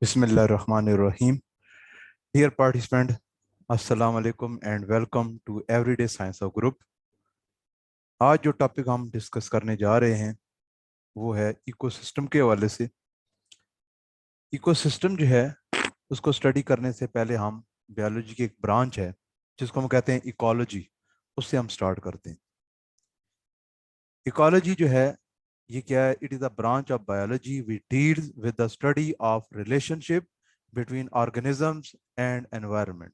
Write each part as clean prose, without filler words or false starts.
Bismillahirrahmanirrahim. Dear participant, Assalamu alaikum and welcome to Everyday Science of Group. आज जो topic हम discuss करने जा रहे हैं वो है इकोसिस्टम के हवाले से। इकोसिस्टम जो है उसको स्टडी करने से पहले हम बायोलॉजी की एक ब्रांच है जिसको हम कहते हैं इकोलॉजी, उससे हम स्टार्ट करते हैं। इकोलॉजी जो है ये क्या है? It is a branch of biology which deals with the study of relationship between organisms and environment.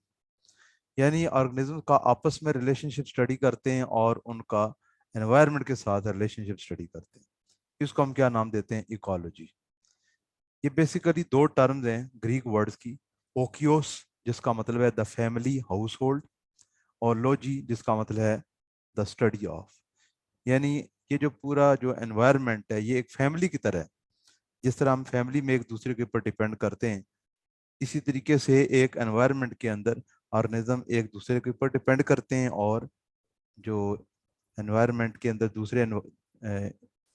यानी ऑर्गेनिज्म का आपस में रिलेशनशिप स्टडी करते हैं और उनका एनवायरनमेंट के साथ रिलेशनशिप स्टडी करते हैं। इसको हम क्या नाम देते हैं? इकोलॉजी। ये बेसिकली दो टर्म्स हैं ग्रीक वर्ड्स की। ओकियोस जिसका मतलब है द फैमिली हाउस होल्ड, और लॉजी जिसका मतलब है द स्टडी ऑफ। यानी ये जो पूरा जो एनवायरनमेंट है ये एक फैमिली की तरह है। जिस तरह हम फैमिली में एक दूसरे के ऊपर डिपेंड करते हैं, इसी तरीके से एक एनवायरनमेंट के अंदर ऑर्गेनिज्म एक दूसरे के ऊपर डिपेंड करते हैं और जो एनवायरनमेंट के अंदर दूसरे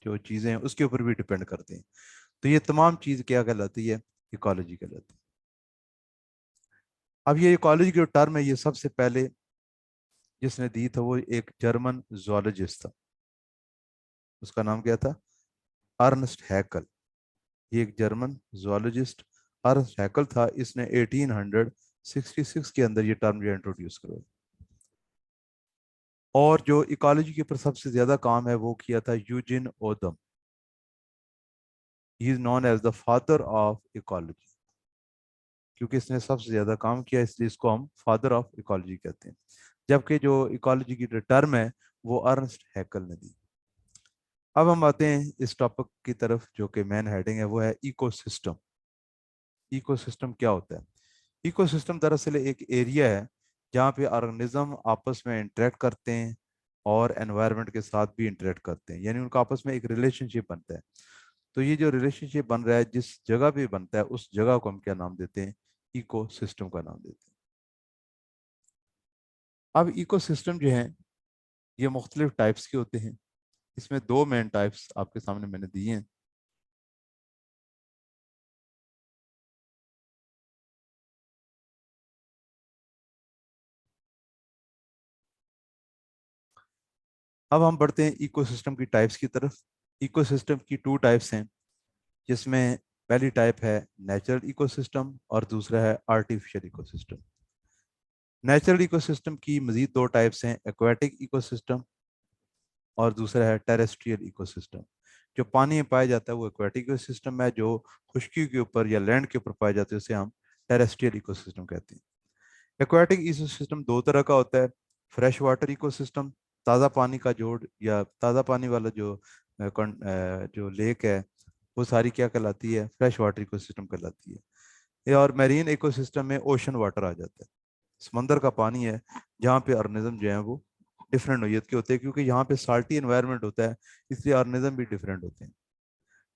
जो चीज़ें हैं उसके ऊपर भी डिपेंड करते हैं। तो ये तमाम चीज़ क्या कहलाती है? इकोलॉजी कहलाती है। अब ये इकोलॉजी की जो टर्म है ये सबसे पहले जिसने दी था वो एक जर्मन जूलॉजिस्ट था। उसका नाम क्या था? अर्नस्ट हैकल। ये एक जर्मन जूलॉजिस्ट अर्नस्ट हैकल था। इसने 1866 के अंदर ये टर्म जो इंट्रोड्यूस करा। और जो इकोलॉजी के ऊपर सबसे ज्यादा काम है वो किया था Eugene Odum. He is known as the father of ecology. क्योंकि इसने सबसे ज्यादा काम किया इसलिए इसको हम फादर ऑफ इकोलॉजी कहते हैं। जबकि जो इकोलॉजी की जो टर्म है वो अर्नस्ट हैकल ने दी। अब हम आते हैं इस टॉपिक की तरफ जो कि मेन हेडिंग है वो है इकोसिस्टम। इकोसिस्टम क्या होता है? इकोसिस्टम दरअसल एक एरिया है जहाँ पे ऑर्गेनिज्म आपस में इंटरेक्ट करते हैं और एनवायरनमेंट के साथ भी इंटरेक्ट करते हैं, यानी उनका आपस में एक रिलेशनशिप बनता है। तो ये जो रिलेशनशिप बन रहा है जिस जगह पे बनता है उस जगह को हम क्या नाम देते हैं? इकोसिस्टम का नाम देते हैं। अब इकोसिस्टम जो है ये मुख्तलिफ टाइप्स के होते हैं। इसमें दो मेन टाइप्स आपके सामने मैंने दिए हैं। अब हम बढ़ते हैं इकोसिस्टम की टाइप्स की तरफ। इकोसिस्टम की टू टाइप्स हैं, जिसमें पहली टाइप है नेचुरल इकोसिस्टम और दूसरा है आर्टिफिशियल इकोसिस्टम। नेचुरल इकोसिस्टम की मजीद दो टाइप्स हैं, एक्वाटिक इकोसिस्टम और दूसरा है टेरेस्ट्रियल इकोसिस्टम। जो पानी में पाया जाता है वो एक्वाटिक इकोसिस्टम है, जो खुश्की के ऊपर या लैंड के ऊपर पाए जाते हैं उसे हम टेरेस्ट्रियल इकोसिस्टम कहते हैं। एक्वाटिक इकोसिस्टम दो तरह का होता है। फ्रेश वाटर इकोसिस्टम, ताज़ा पानी का जोड़ या ताज़ा पानी वाला जो जो लेक है वो सारी क्या कहलाती है? फ्रेश वाटर इकोसिस्टम कहलाती है। ये और मैरीन इकोसिस्टम में ओशन वाटर आ जाता है। समंदर का पानी है जहाँ पे ऑर्गेनिज्म जो है वो डिफरेंट नोयत के होते हैं, क्योंकि यहाँ पे साल्टी एनवायरनमेंट होता है इसलिए ऑर्गेनिज्म भी डिफरेंट होते हैं।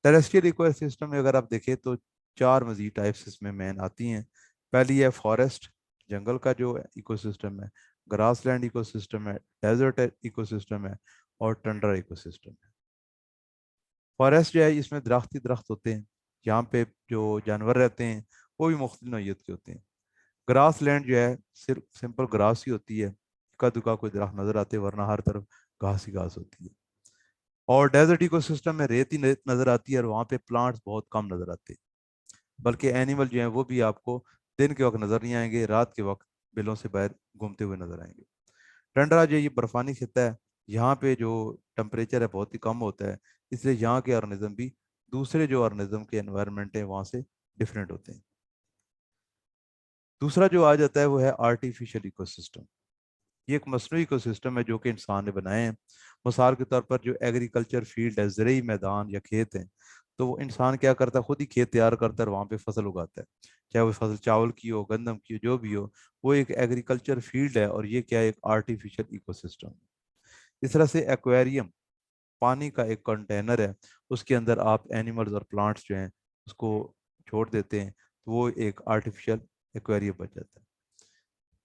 टेरेस्ट्रियल इकोसिस्टम में अगर आप देखें तो चार मजीद टाइप्स इसमें मेन आती हैं। पहली है फॉरेस्ट, जंगल का जो इकोसिस्टम है। ग्रासलैंड इकोसिस्टम है, डेजर्ट इकोसिस्टम है और टंड्रा इकोसिस्टम है। फॉरेस्ट जो है इसमें दरख्त ही दरख्त होते हैं। यहाँ पे जो जानवर रहते हैं वो भी मुख्तलिफ नोयत के होते हैं। ग्रास लैंड जो है सिर्फ सिंपल ग्रास ही होती है, इक्का दुक्का कोई दरख्त नजर आते हैं, वरना हर तरफ घास ही घास होती है। और डेजर्ट इकोसिस्टम में रेत ही रेत नजर आती है और वहाँ पे प्लांट्स बहुत कम नजर आते हैं। बल्कि एनिमल जो है वो भी आपको दिन के वक्त नजर नहीं आएंगे, रात के वक्त बिलों से बाहर घूमते हुए नजर आएंगे। टंडरा जो ये बर्फानी खिता है, यहाँ पे जो टेम्परेचर है बहुत ही कम होता है, इसलिए यहाँ के ऑर्गेनिज्म भी दूसरे जो ऑर्गेनिज्म के एनवायरनमेंट है वहाँ से डिफरेंट होते हैं। दूसरा जो आ जाता है वो है आर्टिफिशियल इकोसिस्टम। ये एक मसनूई इकोसिस्टम है जो कि इंसान ने बनाए हैं। मिसाल के तौर पर जो एग्रीकल्चर फील्ड है, ज़रूरी मैदान या खेत हैं, तो वो इंसान क्या करता है? खुद ही खेत तैयार करता है और वहाँ पे फसल उगाता है। चाहे वो फसल चावल की हो, गंदम की हो, जो भी हो, वो एक एग्रीकल्चर फील्ड है और ये क्या है? एक आर्टिफिशियल इकोसिस्टम। इस तरह से एक्वेरियम पानी का एक कंटेनर है, उसके अंदर आप एनिमल्स और प्लांट्स जो हैं उसको छोड़ देते हैं, तो वो एक आर्टिफिशियल एक्वेरियम बन जाता है।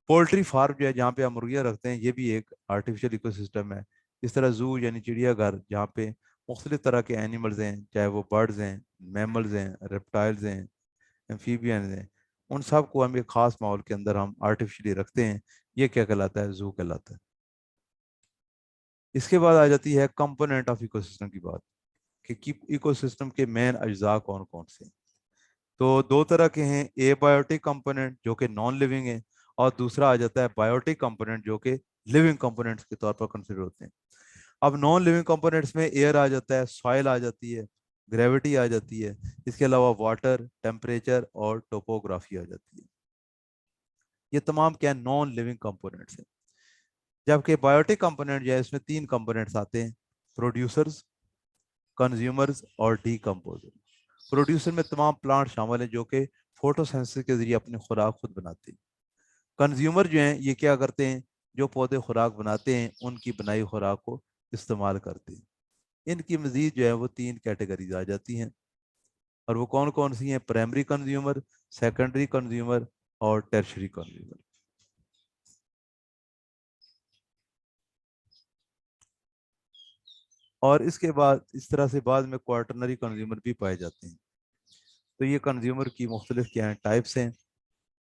पोल्ट्री फार्म जो है जहाँ पे हम मुर्गियाँ रखते हैं ये भी एक आर्टिफिशियल इकोसिस्टम है। इस तरह जू यानी चिड़ियाघर जहाँ पे मुख्तलिफ तरह के एनिमल्स हैं, चाहे वो बर्ड्स हैं, मैमल्स हैं, रेप्टाइल्स हैं, एम्फीबियन हैं, उन सब को हम एक खास माहौल के अंदर हम आर्टिफिशियली रखते हैं। ये क्या कहलाता है? जू कहलाता है। इसके बाद आ जाती है कंपोनेंट ऑफ इकोसिस्टम की बात, कि इकोसिस्टम के मेन अज्जा कौन कौन से हैं। तो दो तरह के हैं, एबायोटिक कंपोनेंट जो कि नॉन लिविंग है, और दूसरा आ जाता है बायोटिक कंपोनेंट जो कि लिविंग कंपोनेंट्स के तौर पर कंसिडर होते हैं। अब नॉन लिविंग कंपोनेंट्स में एयर आ जाता है, सॉइल आ जाती है, ग्रेविटी आ जाती है, इसके अलावा वाटर, टेम्परेचर और टोपोग्राफी आ जाती है। ये तमाम क्या है? नॉन लिविंग कंपोनेंट्स हैं। जबकि बायोटिक कंपोनेंट जो है इसमें तीन कंपोनेंट्स आते हैं, प्रोड्यूसर्स, कंज्यूमर्स और डीकम्पोजर। प्रोड्यूसर में तमाम प्लांट शामिल हैं जो कि फोटोसिंथेसिस के जरिए अपनी खुराक खुद बनाते हैं। कंज्यूमर जो हैं ये क्या करते हैं? जो पौधे खुराक बनाते हैं उनकी बनाई खुराक को इस्तेमाल करते हैं। इनकी मजीद जो है वो तीन कैटेगरीज आ जाती हैं, और वो कौन कौन सी हैं? प्राइमरी कंज्यूमर, सेकेंडरी कंज्यूमर और टर्शरी कंज्यूमर। और इसके बाद इस तरह से बाद में क्वार्टरनरी कंज्यूमर भी पाए जाते हैं। तो ये कंज्यूमर की मुख्तलिफ क्या हैं? टाइप्स हैं।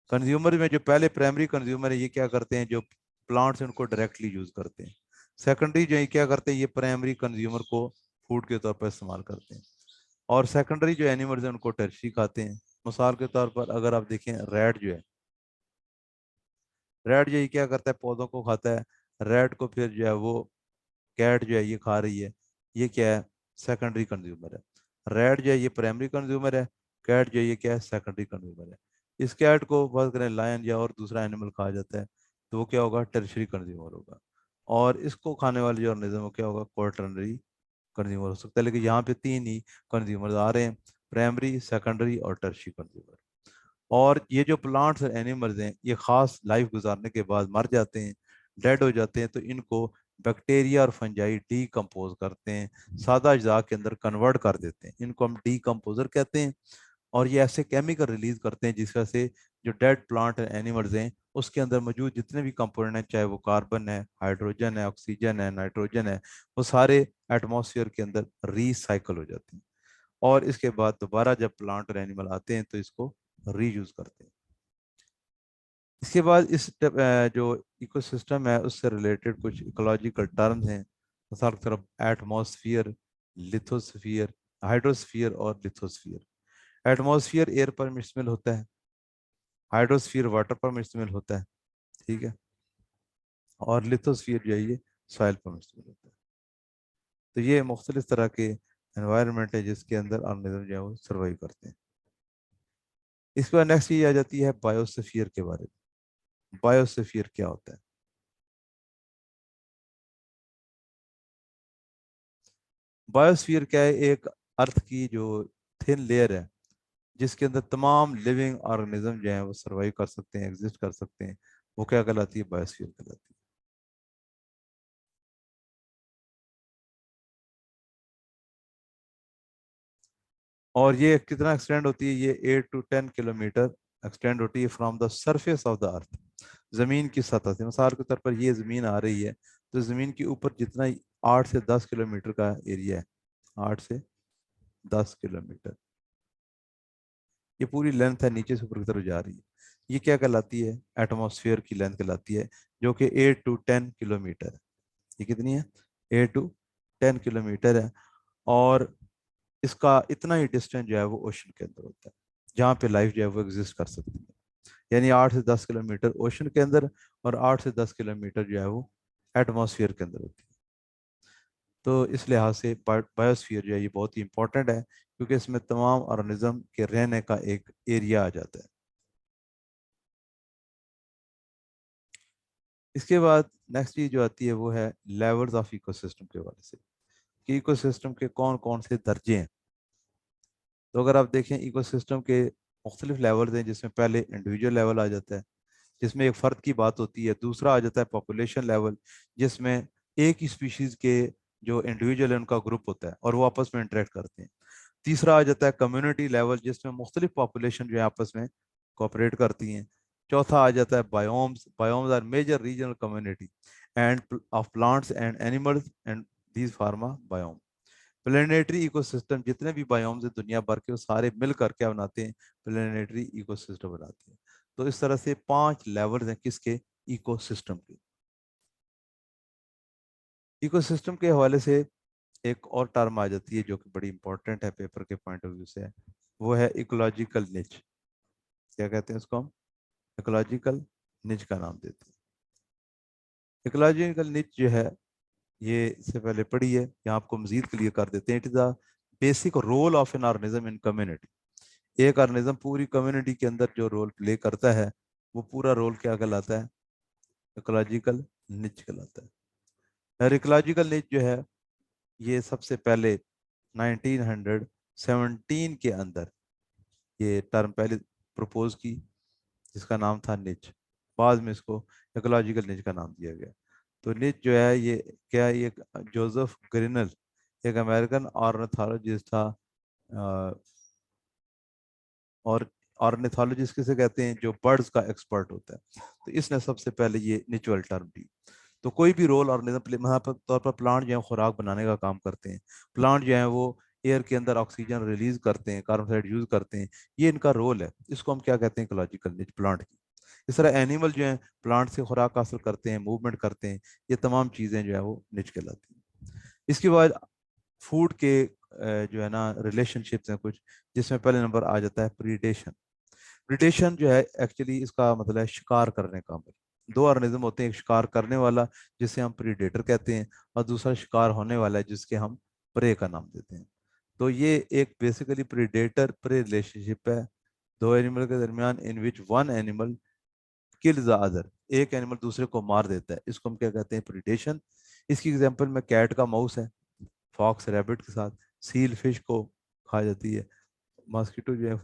कंज्यूमर में जो पहले प्राइमरी कंज्यूमर है ये क्या करते हैं? जो प्लांट्स हैं उनको डायरेक्टली यूज करते हैं। सेकेंडरी जो है क्या करते हैं? ये प्राइमरी कंज्यूमर को फूड के तौर पर इस्तेमाल करते हैं। और सेकेंडरी जो एनिमल्स हैं उनको टर्शी खाते हैं। मिसाल के तौर पर अगर आप देखें, रैट जो है, रैट जो ये क्या करता है? पौधों को खाता है। रैट को फिर जो है वो कैट जो है ये खा रही है। ये क्या है? सेकेंडरी कंज्यूमर है। रैट जो है ये प्राइमरी कंज्यूमर है। कैट जो है ये क्या है? सेकेंडरी कंज्यूमर है। इस कैट को फर्ज करें लायन या और दूसरा एनिमल खा जाता है तो वो क्या होगा? टर्शरी कंज्यूमर होगा। और इसको खाने वाले जो ऑर्गेनिज्म वो क्या होगा? क्वार्टरनरी कंज्यूमर हो सकता है। लेकिन यहाँ पे तीन ही कंज्यूमर आ रहे हैं, प्राइमरी, सेकेंडरी और टर्शरी कंज्यूमर। और ये जो प्लांट्स और एनिमल्स हैं ये खास लाइफ गुजारने के बाद मर जाते हैं, डेड हो जाते हैं, तो इनको बैक्टीरिया और फंजाई डीकम्पोज करते हैं, सादा अज्जा के अंदर कन्वर्ट कर देते हैं। इनको हम डीकम्पोजर कहते हैं। और ये ऐसे केमिकल रिलीज करते हैं जिस वजह से जो डेड प्लांट और एनिमल्स हैं उसके अंदर मौजूद जितने भी कंपोनेंट हैं, चाहे वो कार्बन है, हाइड्रोजन है, ऑक्सीजन है, नाइट्रोजन है, वो सारे एटमॉस्फेयर के अंदर रिसाइकल हो जाते हैं। और इसके बाद दोबारा जब प्लांट और एनिमल आते हैं तो इसको रीयूज करते हैं। इसके बाद जो इकोसिस्टम है उससे रिलेटेड कुछ इकोलॉजिकल टर्म्स हैं। मिसाल की तरफ एटमॉस्फियर, लिथोस्फियर, हाइड्रोस्फियर और लिथोस्फियर। एटमॉस्फियर एयर पर मुश्तमिल होता है, हाइड्रोस्फियर वाटर पर मुश्तमिल होता है, ठीक है, और लिथोस्फियर जो है ये सॉइल पर मुश्तमिल होता है। तो ये मुख्तलिफ तरह के एनवायरनमेंट है जिसके अंदर ऑर्गेनिज्म जो है वो सर्वाइव करते हैं। इसके बाद नेक्स्ट चीज आ जाती है बायोस्फीयर के बारे में। बायोस्फीयर क्या होता है? बायोस्फीयर क्या है? एक अर्थ की जो थिन लेयर है जिसके अंदर तमाम लिविंग ऑर्गेनिज्म जो है वो सर्वाइव कर सकते हैं, एग्जिस्ट कर सकते हैं, वो क्या कहलाती है? बायोस्फीयर कहलाती है। और ये कितना एक्सटेंड होती है? ये 8 to 10 किलोमीटर एक्सटेंड होती है from the surface of the earth, जमीन की सतह से। मिसाल के तौर पर ये जमीन आ रही है तो जमीन के ऊपर जितना 8 से 10 किलोमीटर का एरिया है, 8 से 10 किलोमीटर, ये पूरी लेंथ है, नीचे से ऊपर की तरफ जा रही है। ये क्या कहलाती है? एटमॉस्फेयर की लेंथ कहलाती है, जो कि 8 to 10 किलोमीटर है। ये कितनी है? 8 to 10 किलोमीटर है। और इसका इतना ही डिस्टेंस जो है वो ओशन के अंदर होता है जहाँ पे लाइफ जो है वो एग्जिस्ट कर सकती है। यानी 8 से 10 किलोमीटर ओशन के अंदर और 8 से 10 किलोमीटर जो है वो एटमॉस्फेयर के अंदर होती है। तो इस लिहाज से बायोस्फीयर जो है ये बहुत ही इंपॉर्टेंट है क्योंकि इसमें तमाम ऑर्गेनिज्म के रहने का एक एरिया आ जाता है। इसके बाद नेक्स्ट चीज जो आती है वो है लेवल्स ऑफ इकोसिस्टम के हवाले से, कि इकोसिस्टम के कौन कौन से दर्जे हैं। तो अगर आप देखें इकोसिस्टम के मुख्तलिफ लेवल्स हैं, जिसमें पहले इंडिविजुअल लेवल आ जाता है जिसमें एक फर्द की बात होती है। दूसरा आ जाता है पॉपुलेशन लेवल, जिसमें एक ही स्पीशीज के जो इंडिविजुअल है उनका ग्रुप होता है और वो आपस में इंटरेक्ट करते हैं। तीसरा आ जाता है कम्युनिटी लेवल, जिसमें मुख्तलिफ पॉपुलेशन जो है आपस में कोऑपरेट करती हैं। चौथा आ जाता है biomes. Biomes are major regional community and of plants and animals and these form a biome. Planetary ecosystem जितने भी बायोम्स है दुनिया भर के, वो सारे मिल कर क्या बनाते हैं, प्लेनेटरी इकोसिस्टम बनाते हैं। तो इस तरह से 5 लेवल्स हैं किसके, इकोसिस्टम के। इकोसिस्टम के हवाले से एक और टर्म आ जाती है जो कि बड़ी इंपॉर्टेंट है पेपर के पॉइंट ऑफ व्यू से, वो है इकोलॉजिकल निच। क्या कहते हैं उसको हम, इकोलॉजिकल निच का नाम देते हैं। इकोलॉजिकल निच जो है, ये से पहले पढ़ी है, यहाँ आपको मजीद क्लियर कर देते हैं। It is the basic role of an organism in community. एक ऑर्गेनिज्म पूरी कम्युनिटी के अंदर जो रोल प्ले करता है, वो पूरा रोल क्या कहलाता है, इकोलॉजिकल निच कहलाता है। और इकोलॉजिकल निच जो है, ये सबसे पहले 1917 के अंदर ये टर्म पहले प्रपोज की, जिसका नाम था निच। बाद में इसको इकोलॉजिकल निच का नाम दिया गया। तो निच जो है ये क्या है, ये जोसेफ ग्रिनल एक अमेरिकन ऑर्निथोलॉजिस्ट था। और ऑर्निथोलॉजिस्ट किसे कहते हैं, जो बर्ड्स का एक्सपर्ट होता है। तो इसने सबसे पहले ये निचुअल टर्म दी। तो कोई भी रोल ऑर्गेनिज्म यहाँ पर तौर पर प्लांट जो है खुराक बनाने का काम करते हैं। प्लांट जो है वो एयर के अंदर ऑक्सीजन रिलीज करते हैं, कार्बन डाइऑक्साइड यूज करते हैं। ये इनका रोल है, इसको हम क्या कहते हैं, इकोलॉजिकल निच प्लांट की। इस तरह एनिमल जो है प्लांट से खुराक हासिल करते हैं, मूवमेंट करते हैं। ये तमाम चीजें जो है वो निच कहलाती हैं। इसके बाद फूड के जो है ना रिलेशनशिप्स हैं कुछ, जिसमें पहले नंबर आ जाता है प्रीडेशन। प्रीडेशन जो है एक्चुअली इसका मतलब है शिकार करने का अमल। दो ऑर्गेनिज्म होते हैं, एक शिकार करने वाला जिसे हम प्रीडेटर कहते हैं, और दूसरा शिकार होने वाला है जिसके हम प्रे का नाम देते हैं। तो ये एक बेसिकली प्रीडेटर प्रे रिलेशनशिप है दो एनिमल के दरमियान, in which one animal kill the other. एक एनिमल दूसरे को मार देता है, इसको हम क्या कहते हैं, प्रीडेशन। इसकी एग्जांपल में कैट का माउस है, फॉक्स रैबिट के साथ, सील फिश को खा जाती है, मॉस्किटो जो है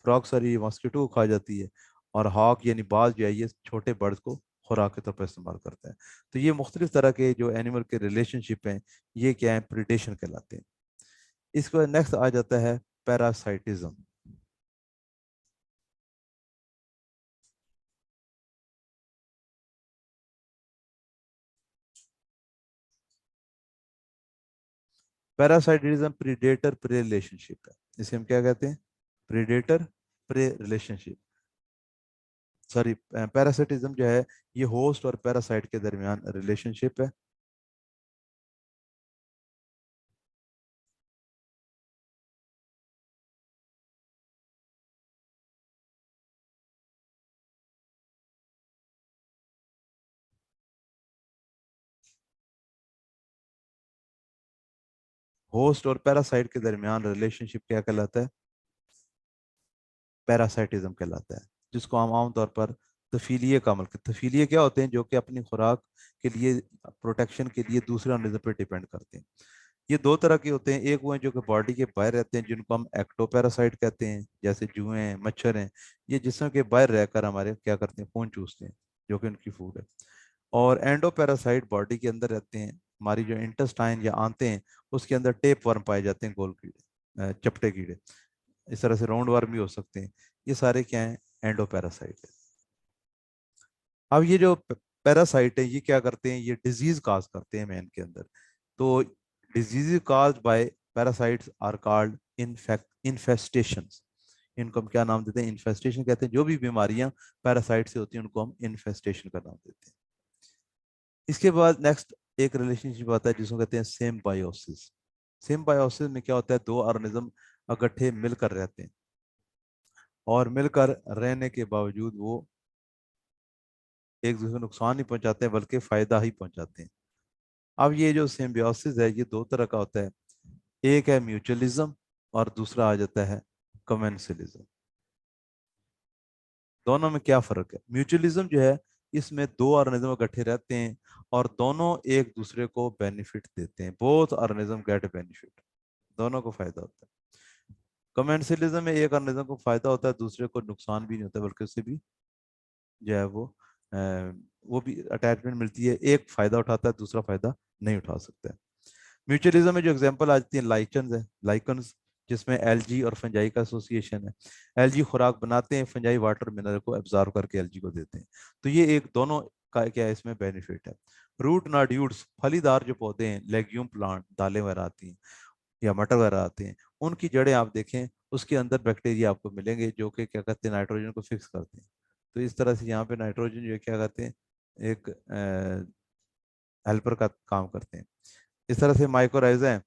फ्रॉग सॉरी मॉस्किटो को खा जाती है, और हॉक यानी बाज जो है ये छोटे बर्ड्स को खुराक के तौर पर इस्तेमाल करता है। तो ये मुख्तलिफ तरह के जो एनिमल के रिलेशनशिप हैं, ये क्या है, प्रिडेशन कहलाते हैं। इसके बाद नेक्स्ट आ जाता है parasitism. Parasitism predator pray relationship है, इसे हम क्या कहते हैं, predator pray relationship. Sorry, parasitism जो है ये होस्ट और पैरासाइट के दरमियान रिलेशनशिप है। होस्ट और पैरासाइट के दरमियान रिलेशनशिप क्या कहलाता है, पैरासाइटिज्म कहलाता है, जिसको हम आमतौर पर तफीलिए का अमल करते हैं। तफीलिए क्या होते हैं, जो कि अपनी खुराक के लिए, प्रोटेक्शन के लिए दूसरे ऑर्गेनिज्म पर डिपेंड करते हैं। ये दो तरह के होते हैं, एक वो हैं जो कि बॉडी के बाहर रहते हैं, जिनको हम एक्टोपैरासाइट कहते हैं, जैसे जुएं हैं, मच्छर हैं। ये जिस्म के बाहर रहकर हमारे क्या करते हैं, खून चूसते हैं, जो कि उनकी फूड है। और एंडोपैरासाइट बॉडी के अंदर रहते हैं, हमारी जो इंटेस्टाइन या आंतें हैं उसके अंदर टेप वर्म पाए जाते हैं, गोल कीड़े, चपटे कीड़े। इस तरह से राउंड वर्म भी हो सकते हैं। ये सारे क्या हैं, एंडोपैरासाइट है। अब ये जो पैरासाइट है ये क्या करते हैं, ये डिजीज काज करते हैं मैन के अंदर। तो disease cause by parasites are called infestations. इनको हम क्या नाम देते हैं, इन्फेस्टेशन कहते हैं। जो भी बीमारियां पैरासाइट से होती हैं उनको हम इन्फेस्टेशन का नाम देते हैं। इसके बाद नेक्स्ट एक रिलेशनशिप आता है जिसको कहते हैं सिम्बायोसिस। सिम्बायोसिस में क्या होता है, दो ऑर्गेनिज्म इकट्ठे मिलकर रहते हैं, और मिलकर रहने के बावजूद वो एक दूसरे को नुकसान नहीं पहुंचाते हैं बल्कि फायदा ही पहुंचाते हैं। अब ये जो सिम्बियोसिस है ये दो तरह का होता है, एक है म्यूचुअलिज्म और दूसरा आ जाता है कमेंसलिज्म। दोनों में क्या फर्क है, म्यूचुअलिज्म जो है इसमें दो ऑर्गेनिज्म इकट्ठे रहते हैं और दोनों एक दूसरे को बेनिफिट देते हैं, बोथ ऑर्गेनिज्म गेट बेनिफिट, दोनों को फायदा होता है। कमेंसलिज्म में एक ऑर्गेनिज्म को फायदा होता है, दूसरे को नुकसान भी नहीं होता बल्कि उससे भी जो है अ, वो भी अटैचमेंट मिलती है, एक फायदा उठाता है दूसरा फायदा नहीं उठा सकता है। म्यूचुअलिज्म में जो एग्जांपल आ जाती है लाइचन है, लाइकन्स, जिसमें एलजी और फंजाई का एसोसिएशन है। एलजी खुराक बनाते हैं, फंजाई वाटर मिनरल को एब्जॉर्ब करके एलजी को देते हैं। तो ये एक दोनों का क्या इसमें बेनिफिट है। रूट नोड्यूल्स, फलीदार जो पौधे हैं, लेग्यूम प्लांट, दालें वगैरह आती हैं या मटर वगैरह आते हैं, उनकी जड़ें आप देखें, उसके अंदर बैक्टीरिया आपको मिलेंगे जो कि क्या करते हैं, नाइट्रोजन को फिक्स करते हैं। तो इस तरह से यहाँ पे नाइट्रोजन जो है क्या करते हैं, एक हेल्पर का काम करते हैं। इस तरह से माइक्रोराइजा है,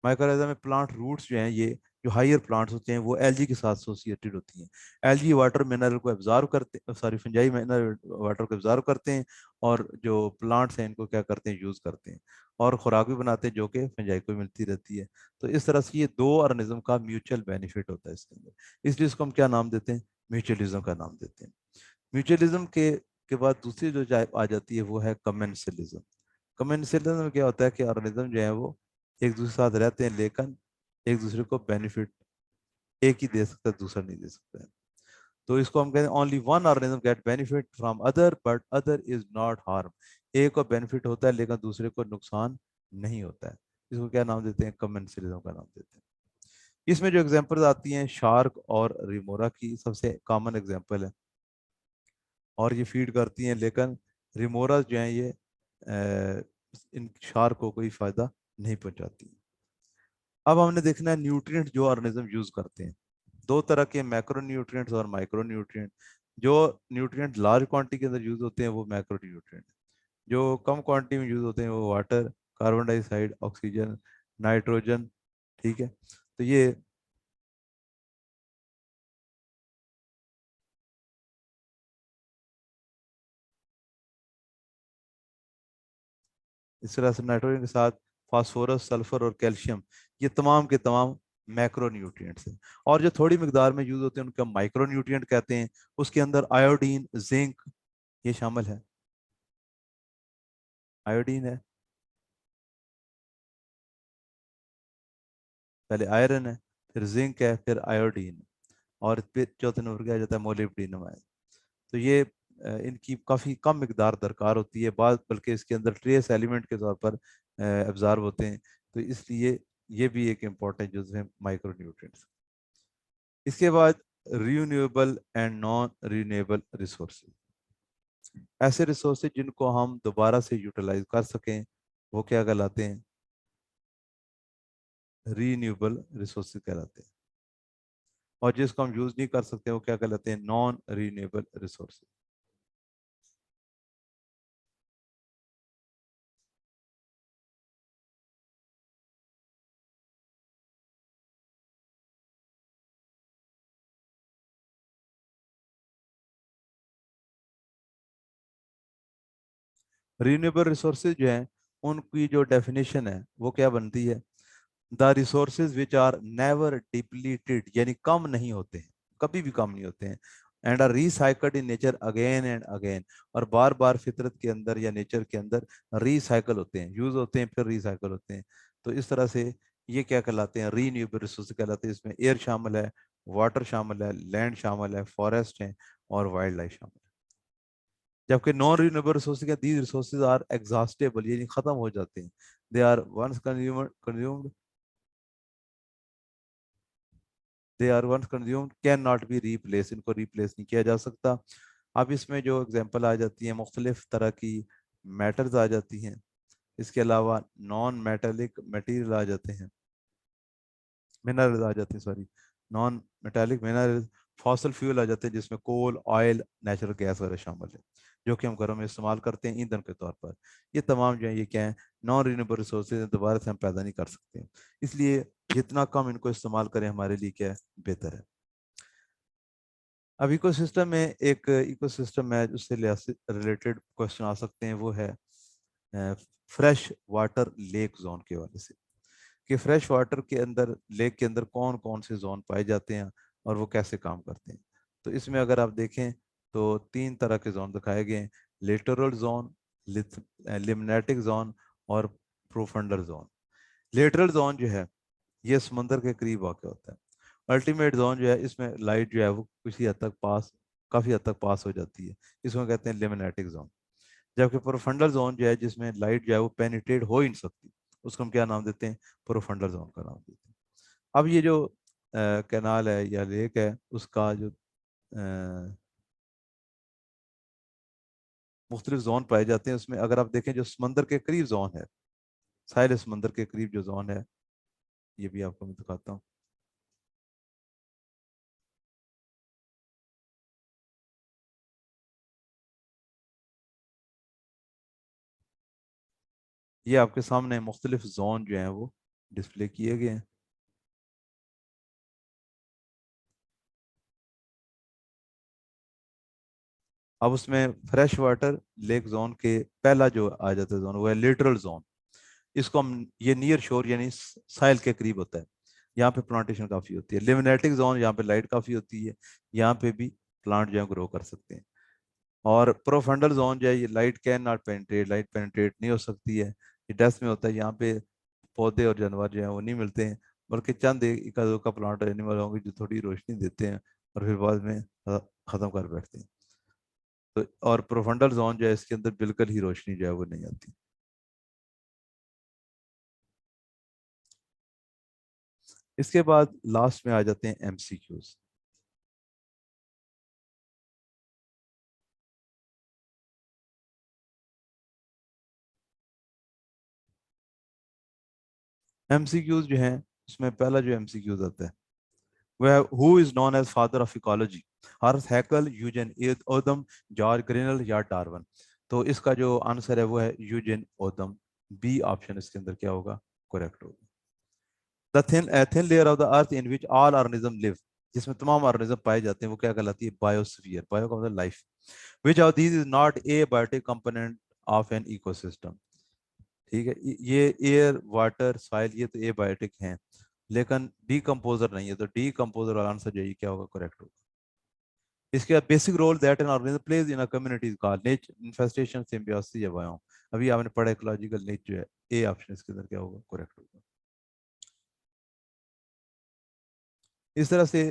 माइक्रोराइजा में प्लांट रूट्स जो हैं, ये जो हायर प्लांट्स होते हैं वो एलजी के साथ एसोसिएटेड होती हैं। एलजी वाटर मिनरल को एब्जॉर्व करते, सॉरी फंजाई मिनरल वाटर को एब्जॉर्व करते हैं, और जो प्लांट्स हैं इनको क्या करते हैं, यूज करते हैं, और खुराक भी बनाते हैं जो कि फंजाई को मिलती रहती है। तो इस तरह से ये दो ऑर्गेनिज्म का म्यूचुअल बेनिफिट होता है इसके अंदर, इसलिए इसको हम क्या नाम देते हैं, म्यूचुअलिज्म का नाम देते हैं। म्यूचुअलिज्म के बाद दूसरी जो आ जाती है वो है कमेंसलिज्म। कमेंसलिज्म में क्या होता है कि ऑर्गेनिज्म जो है वो एक दूसरे के साथ रहते हैं, लेकिन एक दूसरे को बेनिफिट एक ही दे सकता है, दूसरा नहीं दे सकता है। तो इसको हम कहते हैं only one organism get benefit from other but other is not harm. एक को बेनिफिट होता है लेकिन दूसरे को नुकसान नहीं होता है। इसको क्या नाम देते हैं, कमेंसलिज्म का नाम देते हैं। इसमें जो एग्जांपल्स आती हैं शार्क और रिमोरा की सबसे कॉमन एग्जांपल है, और ये फीड करती हैं, लेकिन रिमोरा जो है ये इन शार्क को कोई फायदा नहीं पहुंचाती। अब हमने देखना है न्यूट्रिएंट जो ऑर्गेनिज्म यूज करते हैं। दो तरह के, मैक्रो न्यूट्रिएंट्स और माइक्रो न्यूट्रिएंट। जो न्यूट्रिएंट लार्ज क्वांटिटी के अंदर यूज होते हैं वो मैक्रो न्यूट्रिएंट, जो कम क्वांटिटी में यूज होते हैं वो water, carbon dioxide, oxygen, nitrogen. ठीक है, तो ये इस तरह से नाइट्रोजन के साथ फास्फोरस, सल्फर और कैल्शियम, ये तमाम के तमाम मैक्रो न्यूट्रिएंट्स हैं। और जो थोड़ी मिकदार में यूज होते हैं उनका माइक्रो न्यूट्रिएंट कहते हैं। उसके अंदर आयोडीन, जिंक ये शामिल है। आयोडीन है, पहले आयरन है, फिर जिंक है, फिर आयोडीन, और फिर चौथे नंबर क्या आ जाता है, मोलिब्डेनम है। तो ये इनकी काफ़ी कम मिकदार दरकार होती है, बाद बल्कि इसके अंदर ट्रेस एलिमेंट के तौर पर एब्जॉर्ब होते हैं। तो इसलिए ये भी एक इम्पॉर्टेंट जुज़ है माइक्रो न्यूट्रिएंट्स। इसके बाद renewable and non renewable resources, ऐसे रिसोर्सेज जिनको हम दोबारा से यूटिलाइज कर सकें, वो क्या कहलाते हैं, रीन्यूएबल रिसोर्सेज कहलाते हैं। और जिसको हम यूज नहीं कर सकते वो क्या कहलाते हैं, non renewable resources. Renewable resources जो है उनकी जो डेफिनेशन है वो क्या बनती है, the resources which are never depleted, यानी कम नहीं होते हैं, कभी भी कम नहीं होते हैं, and are recycled in nature again and again, और बार बार फितरत के अंदर या नेचर के अंदर रिसाइकल होते हैं, यूज होते हैं फिर रिसाइकल होते हैं। तो इस तरह से ये क्या कहलाते हैं, रीन्यूएबल रिसोर्सेज कहलाते हैं। इसमें एयर शामिल है, वाटर शामिल है, लैंड शामिल है, फॉरेस्ट है, और वाइल्ड लाइफ शामिल है। जबकि नॉन रिन्यूएबल रिसोर्सेज का, दीज रिसोर्सेज आर एग्जॉस्टेबल, यानी खत्म हो जाते हैं। They are once consumed, they are once consumed can not be replace, इनको रिप्लेस नहीं किया जा सकता। अब इसमें जो एग्जांपल आ जाती है, मुख्तलिफ तरह की मैटर्स आ जाती हैं, इसके अलावा नॉन मेटेलिक मटेरियल आ जाते हैं, मिनरल्स आ जाते हैं, sorry, non metallic minerals, fossil fuel आ जाते हैं जिसमें कोल, ऑयल, नेचुरल गैस वगैरह शामिल है, जो कि हम घरों में इस्तेमाल करते हैं ईंधन के तौर पर। ये तमाम जो है ये क्या है, नॉन रिन्यूएबल रिसोर्सेज दोबारा से हम पैदा नहीं कर सकते, इसलिए जितना कम इनको इस्तेमाल करें हमारे लिए क्या है, बेहतर है। अब इकोसिस्टम में एक इकोसिस्टम है उससे रिलेटेड क्वेश्चन आ सकते हैं, वो है फ्रेश वाटर लेक जोन के वाले से, कि फ्रेश वाटर के अंदर, लेक के अंदर कौन कौन से जोन पाए जाते हैं और वो कैसे काम करते हैं। तो इसमें अगर आप देखें तो तीन तरह के जोन दिखाए गए हैं, लिटोरल जोन, लिमनेटिक जोन, और प्रोफंडर जोन। लिटरल जोन जो है ये समंदर के करीब वाक़ होता है। अल्टीमेट जोन जो है इसमें लाइट जो है वो किसी हद तक पास, काफ़ी हद तक पास हो जाती है, इसमें कहते हैं लिमिनेटिक जोन। जबकि प्रोफंडल जोन जो है जिसमें लाइट जो है वो पेनिट्रेट हो ही नहीं सकती, उसको हम क्या नाम देते हैं, प्रोफंडल जोन का नाम देते हैं। अब ये जो कैनाल है या लेक है उसका जो मुख्तलिफ जोन पाए जाते हैं उसमें। अगर आप देखें जो समंदर के करीब जोन है, साहिल समंदर के करीब जो जोन है, ये भी आपको मैं दिखाता हूँ। ये आपके सामने मुख्तलिफ जोन जो हैं वो डिस्प्ले किए गए हैं। अब उसमें फ्रेश वाटर लेक जोन के पहला जो आ जाता है जोन वो है लिटरल जोन। इसको हम, ये नियर शोर यानी साहिल के करीब होता है। यहाँ पे प्लांटेशन काफी होती है। लिमिनेटिक जोन, यहाँ पे लाइट काफी होती है, यहाँ पे भी प्लांट जो है ग्रो कर सकते हैं। और प्रोफंडल जोन जो है, ये light can not penetrate, light penetrate नहीं हो सकती है, ये डेस्क में होता है। यहाँ पे पौधे और जानवर जो है वो नहीं मिलते हैं, बल्कि चंद एक आधो का प्लांट और एनिमल होंगे जो थोड़ी रोशनी देते हैं और फिर बाद में खत्म कर बैठते हैं। तो और प्रोफंडल जोन जो है इसके अंदर बिल्कुल ही रोशनी जो है वो नहीं आती। इसके बाद लास्ट में आ जाते हैं एमसीक्यूज। एमसीक्यूज जो है, उसमें पहला जो एमसीक्यूज आता है वह who is known as father of ecology, Ernst Haeckel, Eugene Odum, George Grinnell या डार्विन। तो इसका जो आंसर है वो है यूजेन ओदम। बी ऑप्शन इसके अंदर क्या होगा, करेक्ट होगा। The thin layer of the earth in which all organism live, जिसमें तमाम ऑर्गेनिज्म पाए जाते हैं, वो क्या कहलाती है, बायोस्फीयर। बायो का मतलब life. Which of these is not a biotic component of an ecosystem. ठीक है, ये एयर वाटर सॉइल ये तो ए बायोटिक हैं, लेकिन डीकम्पोजर नहीं है, तो डीकम्पोजर वाला आंसर जो है ये क्या होगा, करेक्ट होगा। इसके बाद basic role that an organism plays in a community is called nature, infestation, symbiosis या बायोम। अभी आपने पढ़ा इकोलॉजिकल नेचर है, ए ऑप्शन इसके अंदर क्या होगा, करेक्ट होगा। इस तरह से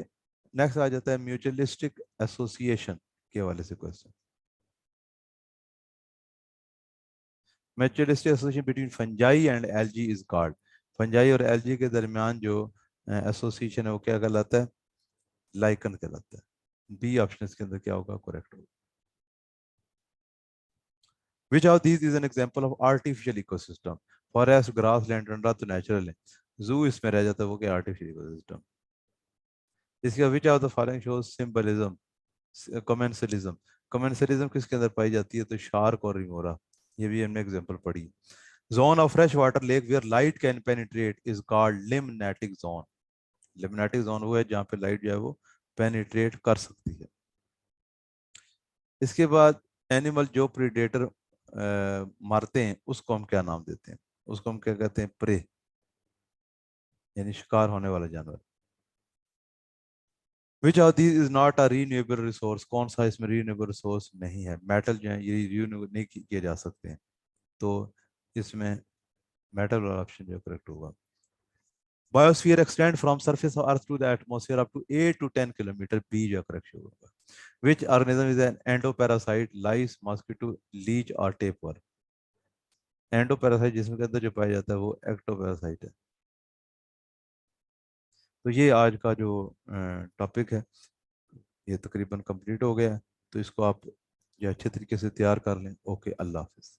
नेक्स्ट आ जाता है म्यूचुअलिस्टिक एसोसिएशन के हवाले से question. Mutualistic association between fungi and LG is called. Fungi और एलजी के दरमियान जो एसोसिएशन है वो क्या कहलाता है, लाइकन कहलाता है। बी ऑप्शन इसके अंदर क्या होगा, करेक्ट होगा। विच of these is an example of artificial ecosystem, forest, grass land, Tundra तो नेचुरल है, जू इसमें रह जाता है, वो क्या आर्टिफिशियल इकोसिस्टम। इसका which of the following shows symbolism, commensalism. Commensalism किसके अंदर पाई जाती है, तो शार्क और रिमोरा। ये भी हमने एग्जांपल पढ़ी। Zone of fresh water lake where light can penetrate is called limnetic zone. Limnetic zone वो है जहाँ पे लाइट जो है वो पेनिट्रेट कर सकती है। इसके बाद एनिमल जो प्रीडेटर मारते हैं उसको हम क्या नाम देते हैं, उसको हम क्या कहते हैं, प्रे, यानी शिकार होने वाला जानवर। विच of these is not a renewable resource, कौन सा इसमें रीन्यूएबल रिसोर्स नहीं है, मेटल जो है ये रीन्यू नहीं किए जा सकते हैं, तो इसमें मेटल वाला ऑप्शन जो करेक्ट होगा। Biosphere extend from surface of earth to the atmosphere up to 8 to 10 kilometre, B जो करेक्ट होगा। Which organism is an endoparasite, lice, mosquito, leech और टेपवर। एंडोपैरासाइट जिसमें के अंदर जो पाया जाता है वो एक्टोपैरासाइट है। तो ये आज का जो टॉपिक है ये तकरीबन कंप्लीट हो गया है। तो इसको आप जो अच्छे तरीके से तैयार कर लें। ओके, अल्लाह हाफिज।